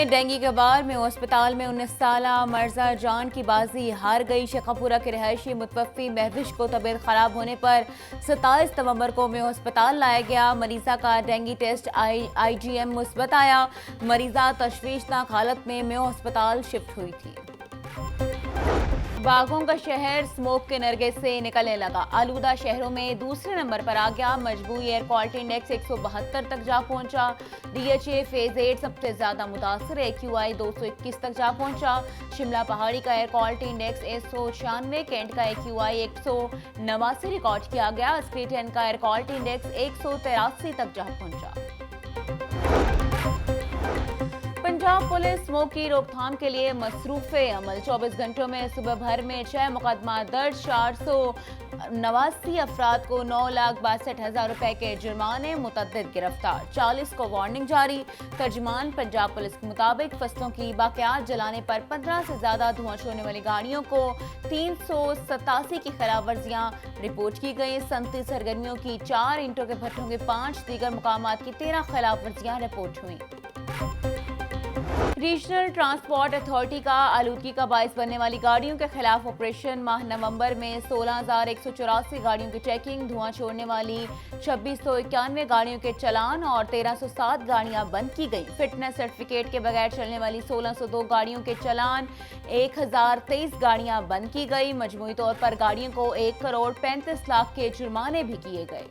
में डेंगू के बाद में अस्पताल में 19 साल मर्जा जान की बाजी हार गई। शेखापुरा के रिहायशी मुतवफ़ी महविश को तबीयत खराब होने पर 27 नवंबर को में अस्पताल लाया गया। मरीजा का डेंगू टेस्ट IgM मुस्बत आया। मरीजा तशवीशनाक हालत में मेयो अस्पताल शिफ्ट हुई थी। बागों का शहर स्मोक के नरगे से निकलने लगा। आलूदा शहरों में दूसरे नंबर पर आ गया। मजबूई एयर क्वालिटी इंडेक्स 172 तक जा पहुंचा। DHA फेज 8 सबसे ज्यादा मुतासर AQI 221 तक जा पहुंचा। शिमला पहाड़ी का एयर क्वालिटी इंडेक्स 196, कैंट का AQI 189 रिकॉर्ड किया गया। स्क्रीटन का एयर क्वालिटी इंडेक्स 183 तक जा पहुंचा। पंजाब पुलिस स्मोक की रोकथाम के लिए मसरूफ़ अमल। 24 घंटों में सुबह भर में 6 मुकदमा दर्ज। 489 अफराद को 9,62,000 रुपए के जुर्माने, मुतअद्दिद गिरफ्तार, 40 को वार्निंग जारी। तर्जुमान पंजाब पुलिस के मुताबिक फसलों की बाक़ियात जलाने पर 15 से ज्यादा धुआं छोड़ने वाली गाड़ियों को 387 की खिलाफ वर्जियां रिपोर्ट की गई। 37 सरगर्मियों की 4, ईंटों के भट्टों के 5, दीगर मुकामात की 13 खिलाफ वर्जियां रिपोर्ट हुई। रीजनल ट्रांसपोर्ट अथॉरिटी का आलूदगी का बाइस बनने वाली गाड़ियों के खिलाफ ऑपरेशन। माह नवंबर में 16,184 गाड़ियों की चेकिंग, धुआं छोड़ने वाली 2691 गाड़ियों के चलान और 1307 गाड़ियां बंद की गई। फिटनेस सर्टिफिकेट के बगैर चलने वाली 1602 गाड़ियों के चलान, 1023 गाड़ियां बंद की गई। मजमूई तौर पर गाड़ियों को 1 करोड़ 35 लाख के जुर्माने भी किए गए।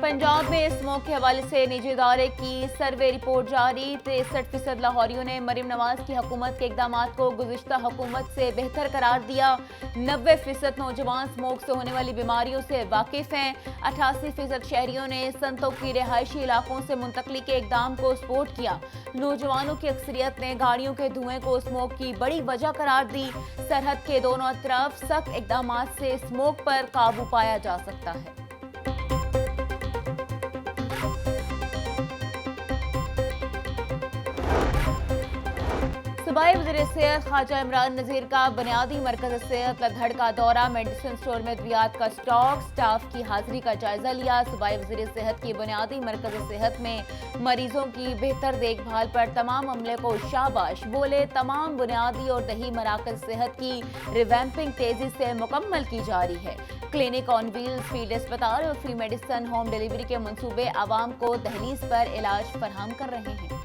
पंजाब में स्मोक के हवाले से निजी इदारे की सर्वे रिपोर्ट जारी। 63% लाहौरियों ने मरीम नवाज की हुकूमत के इकदाम को गुज़िश्ता हुकूमत से बेहतर करार दिया। 90% नौजवान स्मोक से होने वाली बीमारियों से वाकिफ हैं। 88% शहरियों ने संतों की रिहायशी इलाकों से मुंतकली के इकदाम को सपोर्ट किया। नौजवानों की अक्सरियत ने गाड़ियों के धुएं को स्मोक की बड़ी वजह करार दी। सरहद के दोनों तरफ सख्त इकदाम से स्मोक पर काबू पाया जा सकता है। सूबाई वज़ीर सेहत ख्वाजा इमरान नज़ीर का बुनियादी मरकज़ सेहत लधड़ का दौरा। मेडिसिन स्टोर में अद्वियात का स्टॉक, स्टाफ की हाजिरी का जायजा लिया। सूबाई वज़ीर सेहत की बुनियादी मरकज़ सेहत में मरीजों की बेहतर देखभाल पर तमाम अमले को शाबाश। बोले तमाम बुनियादी और दही मराकज़ सेहत की रिवैम्पिंग तेजी से मुकम्मल की जा रही है। क्लिनिक ऑन व्हील्स, फील्ड अस्पताल और फ्री मेडिसिन होम डिलीवरी के मंसूबे आवाम को दहलीज पर इलाज फराहम कर रहे हैं।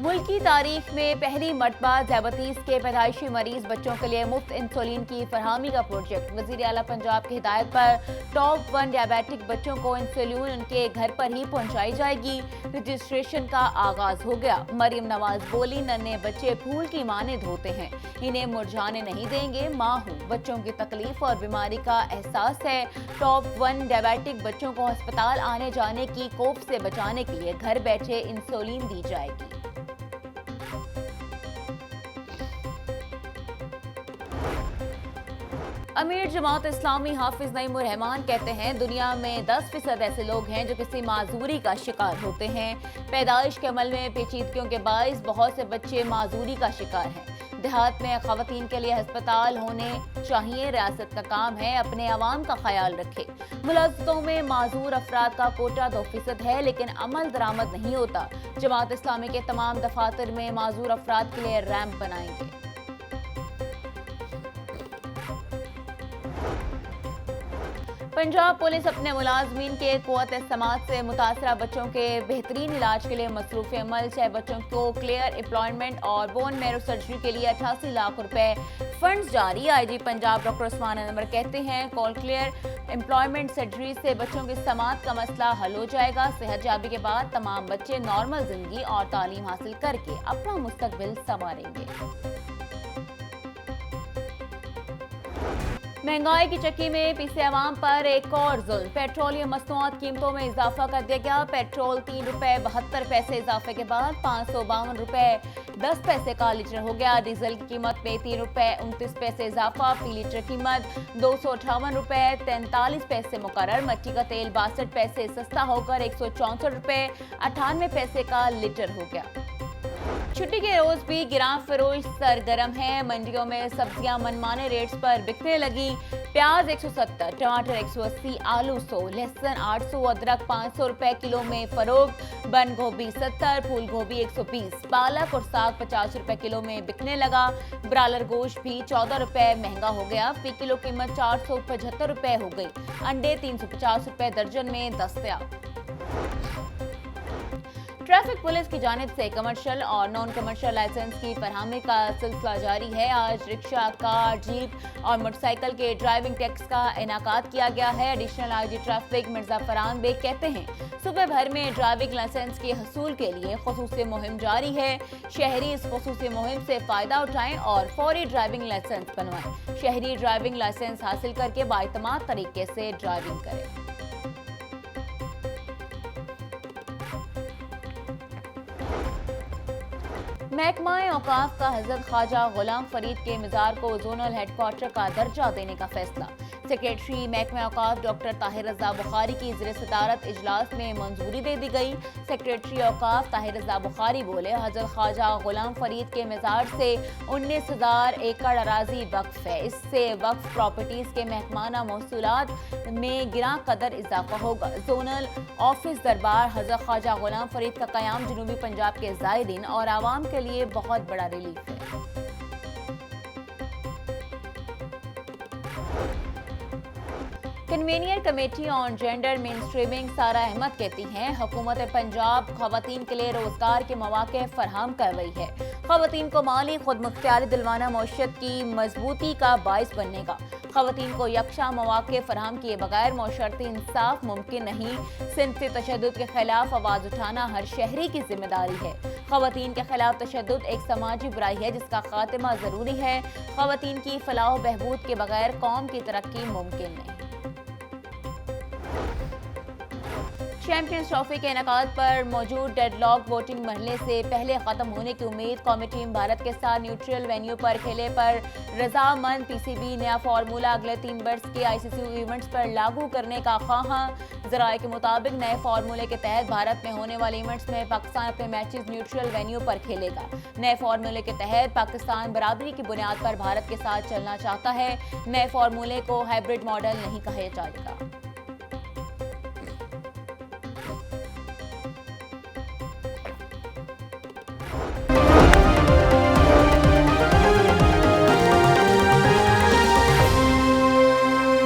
मुल्क की तारीख में पहली मरतबा ज़ैबतीस के पैदाइशी मरीज बच्चों के लिए मुफ्त इंसुलिन की फरहमी का प्रोजेक्ट। वज़ीर आला पंजाब की हिदायत पर टॉप 1 डायबिटिक बच्चों को इंसुलिन उनके घर पर ही पहुंचाई जाएगी। रजिस्ट्रेशन का आगाज हो गया। मरीम नवाज बोली, नन्हे बच्चे फूल की मानिंद होते हैं, इन्हें मुरझाने नहीं देंगे। माँ हूँ, बच्चों की तकलीफ और बीमारी का एहसास है। टॉप 1 डायबिटिक बच्चों को अस्पताल आने जाने की खौफ से बचाने के लिए घर बैठे इंसुलिन दी जाएगी। अमीर जमात इस्लामी हाफिज नईमुर रहमान कहते हैं, दुनिया में 10% ऐसे लोग हैं जो किसी माजूरी का शिकार होते हैं। पैदाइश के अमल में पेचीदगियों के बाइस बहुत से बच्चे माजूरी का शिकार हैं। देहात में खवातीन के लिए अस्पताल होने चाहिए। रियासत का काम है अपने अवाम का ख्याल रखे। मुलाजमतों में माजूर अफराद का कोटा 2% है, लेकिन अमल दरामद नहीं होता। जमात इस्लामी के तमाम दफातर में माजूर अफराद के लिए रैंप बनाएंगे। पंजाब पुलिस अपने मुलाजमीन के क़ुव्वत समात से मुतासरा बच्चों के बेहतरीन इलाज के लिए मसरूफ़ अमल। 6 बच्चों को क्लियर एम्प्लॉयमेंट और बोन मैरो सर्जरी के लिए 88 लाख रुपए फंड्स जारी। IG पंजाब डॉक्टर उस्मान अनवर कहते हैं, कॉल क्लियर एम्प्लॉयमेंट सर्जरी से बच्चों की समात का मसला हल हो जाएगा। सेहत याबी के बाद तमाम बच्चे नॉर्मल जिंदगी और तालीम हासिल करके अपना मुस्तकबिल संवारेंगे। महंगाई की चक्की में पीसे अवाम पर एक और जुल्म। पेट्रोलियम मसनूआत कीमतों में इजाफा कर दिया गया। पेट्रोल 3 रुपए 72 पैसे इजाफे के बाद 552 रुपए 10 पैसे का लीटर हो गया। डीजल की कीमत में 3 रुपए 29 पैसे इजाफा। फी लीटर कीमत 258 रुपए 43 पैसे मुकर्रर। मट्टी का तेल 62 पैसे सस्ता होकर 164 रुपए 98 पैसे का लीटर हो गया। छुट्टी के रोज भी गिरां फरोश सरगर्म है। मंडियों में सब्जियां मनमाने रेट्स पर बिकने लगी। प्याज 170, टमाटर 180, आलू 100, लहसुन 800, अदरक 500 रुपए किलो में फरोख्त। बंद गोभी 70, फूल गोभी 120, पालक और साग 50 रुपए किलो में बिकने लगा। ब्रायलर गोश्त भी 14 रुपए महंगा हो गया। फी किलो कीमत 475 रुपए हो गई। अंडे 350 रुपए दर्जन में दस्तयाब। ट्रैफिक पुलिस की जानिब से कमर्शियल और नॉन कमर्शियल लाइसेंस की फरहमी का सिलसिला जारी है। आज रिक्शा, कार, जीप और मोटरसाइकिल के ड्राइविंग टेस्ट का इनाकात किया गया है। Additional IG traffic Mirza Farhan Baig कहते हैं, सूबे भर में ड्राइविंग लाइसेंस के हसूल के लिए खुसूसी मुहिम जारी है। शहरी इस खुसूसी मुहिम से फायदा उठाएं और फौरी ड्राइविंग लाइसेंस बनवाएं। शहरी ड्राइविंग लाइसेंस हासिल करके बाइतमाद तरीके से ड्राइविंग करें। महकमा-ए औकाफ का हजरत ख्वाजा गुलाम फरीद के मज़ार को जोनल हेडक्वार्टर का दर्जा देने का फैसला। सेक्रेटरी महकमा औकाफ डॉक्टर ताहिर रज़ा बुखारी की ज़िर सदारत इजलास में मंजूरी दे दी गई। सेक्रेटरी औकाफ ताहिर रज़ा बुखारी बोले, हजरत ख्वाजा गुलाम फरीद के मज़ार से 19,000 एकड़ अराजी वक्फ है। इससे वक्फ प्रॉपर्टीज के महकमाना महसूलात में गिरां कदर इजाफा होगा। जोनल ऑफिस दरबार हजरत ख्वाजा गुलाम फरीद का कयाम जनूबी पंजाब के ज़ायरीन और आवाम के लिए बहुत बड़ा रिलीफ है। कन्वीनियर कमेटी ऑन जेंडर मेनस्ट्रीमिंग सारा अहमद कहती हैं, हुकूमत पंजाब खवातीन के लिए रोजगार के मौके फराहम कर रही है। खवातीन को माली खुद मुख्तियारी दिलवाना मईशत की मजबूती का बाइस बनने का। खवातीन को यकसा मौके फराहम किए बगैर मौशरती इंसाफ मुमकिन नहीं। सिंफी तशद्दुद के खिलाफ आवाज उठाना हर शहरी की जिम्मेदारी है। खवातीन के खिलाफ तशद्दुद एक समाजी बुराई है जिसका खात्मा जरूरी है। खवातीन की फलाह बहबूद के बगैर कौम की तरक्की मुमकिन नहीं। चैंपियंस ट्रॉफी के इनेकाद पर मौजूद डेडलॉक वोटिंग मरहले से पहले खत्म होने की उम्मीद। कौमी टीम भारत के साथ न्यूट्रल वेन्यू पर खेले पर रजामंद। पीसीबी नया फार्मूला अगले 3 बर्स के आईसीसी इवेंट्स पर लागू करने का ख्वाहां। जराये के मुताबिक नए फार्मूले के तहत भारत में होने वाले इवेंट्स में पाकिस्तान अपने मैचेस न्यूट्रल वेन्यू पर खेलेगा। नए फार्मूले के तहत पाकिस्तान बराबरी की बुनियाद पर भारत के साथ चलना चाहता है। नए फार्मूले को हाइब्रिड मॉडल नहीं कहा जाएगा।